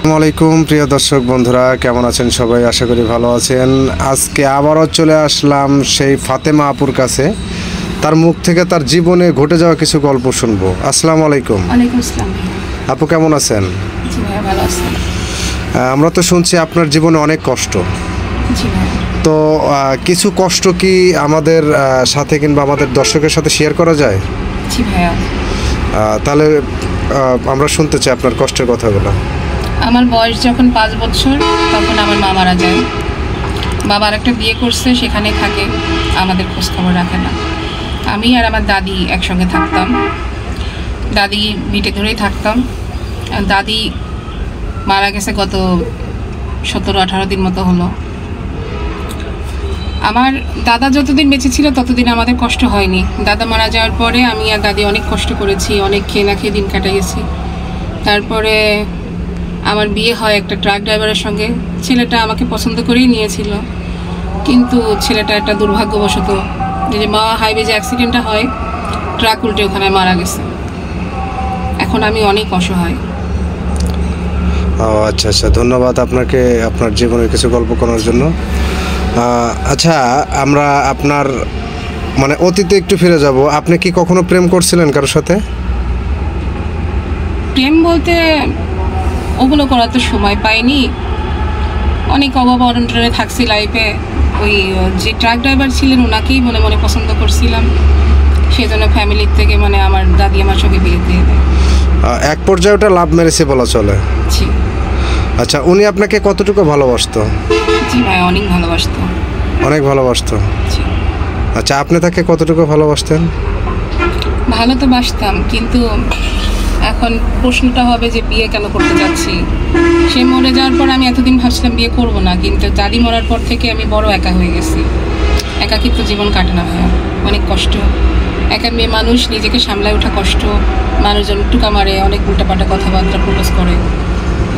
আসসালামু আলাইকুম প্রিয় দর্শক বন্ধুরা, কেমন আছেন সবাই? আশা করি ভালো আছেন। আজকে আবারও চলে আসলাম সেই ফাতেমা আপুর কাছে, তার মুখ থেকে তার জীবনে ঘটে যাওয়া কিছু গল্প শুনবো। আসসালামু আলাইকুম। ওয়ালাইকুম আসসালাম। আপু কেমন আছেন? জি ভাইয়া, ভালো আছেন? আমরা তো শুনছি আপনার জীবনে অনেক কষ্ট। জি ভাইয়া। তো কিছু কষ্ট কি আমাদের সাথে কিংবা আমাদের দর্শকের সাথে শেয়ার করা যায়? জি ভাইয়া। তাহলে আমরা শুনতে চাই আপনার কষ্টের কথাগুলো। আমার বয়স যখন 5 বছর তখন আমার মা মারা যায়। বাবা আরেকটা বিয়ে করছে, সেখানে থাকে, আমাদের খোঁজখবর রাখে না। আমি আর আমার দাদি একসঙ্গে থাকতাম, দাদি বিটে ধরেই থাকতাম। আর দাদি মারা গেছে গত 17-18 দিন মতো হলো। আমার দাদা যতদিন বেঁচে ছিল ততদিন আমাদের কষ্ট হয়নি। দাদা মারা যাওয়ার পরে আমি আর দাদি অনেক কষ্ট করেছি, অনেক খেয়ে না খেয়ে দিন কাটাইছি। তারপরে আমার বিয়ে হয় একটা ট্রাক ড্রাইভারের সঙ্গে। ছেলেটা আমাকে পছন্দ করেই নিয়েছিল, কিন্তু ছেলেটা একটা দুর্ভাগ্যবশত যে মাওয়া হাইওয়ে যে অ্যাক্সিডেন্টটা হয়, ট্রাক উল্টে ওখানে মারা গেছে। এখন আমি অনেক অসহায়। ও আচ্ছা আচ্ছা, ধন্যবাদ আপনাকে আপনার জীবনের কিছু গল্প করার জন্য। আচ্ছা, আমরা আপনার মানে অতীতে একটু ফিরে যাব। আপনি কি কখনো প্রেম করছিলেন কারোর সাথে? প্রেম বলতে ওগুলো করার তো সময় পাইনি, অনেক অভাব অনটনে থাকছি লাইফে। ওই যে ট্রাক ড্রাইভার ছিলেন ওনাকেই মনে মনে পছন্দ করছিলাম, সেই জন্য ফ্যামিলির থেকে মানে আমার দাদি আমার সঙ্গে বিয়ে দিয়ে দেয়। এক পর্যায়ে ওটা লাভ ম্যারেজে বলা চলে। জি। আচ্ছা, উনি আপনাকে কতটুকু ভালোবাসতো? জি ভাই, অনেক ভালোবাসতো। অনেক ভালোবাসতো। জি। আচ্ছা, আপনি তাকে কতটুকু ভালোবাসতেন? ভালো তো বাসতাম, কিন্তু এখন প্রশ্নটা হবে যে বিয়ে কেন করতে যাচ্ছি। সে মরে যাওয়ার পর আমি এতদিন ভাবছিলাম বিয়ে করব না, কিন্তু দাদি মরার পর থেকে আমি বড় একা হয়ে গেছি। একাকিত্ব জীবন কাটে না ভাইয়া, অনেক কষ্ট। একা মেয়ে মানুষ, নিজেকে সামলায় ওঠা কষ্ট। মানুষজন টুকা মারে, অনেক উল্টাপাল্টা কথাবার্তা প্রপোজ করে,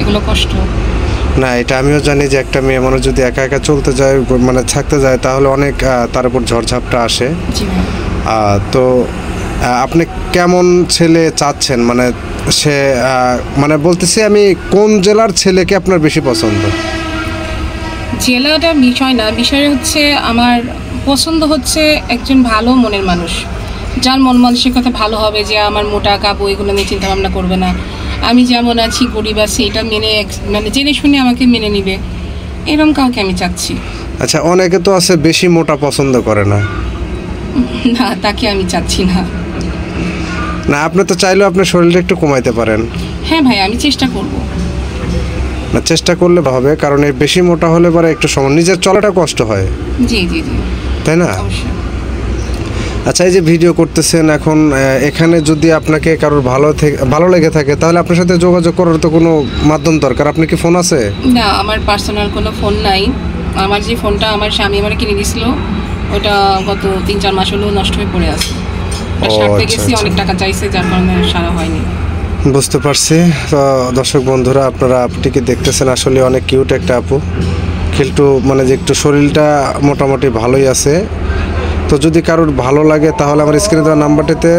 এগুলো কষ্ট। না, এটা আমিও জানি যে একটা মেয়ে মানুষ যদি একা একা চলতে যায়, মানে থাকতে যায়, তাহলে অনেক তার উপর ঝড়ঝাপটা আসে। জি ভাই। তো আপনি কেমন ছেলে চাচ্ছেন? মানে সে মানে বলতেছি আমি, কোন জেলার ছেলেকে আপনার বেশি পছন্দ? জেলাটা বিষয় না, বিষয় হচ্ছে আমার পছন্দ হচ্ছে একজন ভালো মনের মানুষ, যার মন মানসিকতা ভালো হবে, যে আমার মোটা কাপড় এগুলো নিয়ে চিন্তা ভাবনা করবে না। আমি যেমন আছি, গরিব আছি, এটা মেনে মানে জেনে শুনে আমাকে মেনে নিবে, এরকম কাউকে আমি চাচ্ছি। আচ্ছা, অনেকে তো আছে বেশি মোটা পছন্দ করে না। না, তাকে আমি চাচ্ছি না। না, আপনি তো চাইলেও আপনার শরীরটা একটু কমাইতে পারেন। হ্যাঁ ভাই, আমি চেষ্টা করব। না, চেষ্টা করলে হবে, কারণ এই বেশি মোটা হলে পরে একটু সময় নিজের চলাটা কষ্ট হয়। জি জি জি, তাই না? অবশ্যই। আচ্ছা, এই যে ভিডিও করতেছেন এখন, এখানে যদি আপনাকে কারোর ভালো লেগে থাকে, তাহলে আপনার সাথে যোগাযোগ করার তো কোনো মাধ্যম দরকার। আপনি কি ফোন আছে? না, আমার পার্সোনাল কোনো ফোন নাই। আমার যে ফোনটা আমার স্বামী আমার কিনে দিয়েছিল, ওটা গত 3-4 মাস হলো নষ্ট হয়ে পড়ে আছে। ওটা সারতে আচ্ছা, গেছি, আচ্ছা। অনেক টাকা চাইছে, যার কারণে সারা হয়নি। বুঝতে পারছি। তো দর্শক বন্ধুরা, আপনারা আপুটিকে দেখতেছেন, আসলে অনেক কিউট একটা আপু। কিন্তু মানে যে একটু শরীরটা মোটামুটি ভালোই আছে। তো যদি কারোর ভালো লাগে তাহলে আমার স্ক্রিনে দেওয়া নাম্বারটিতে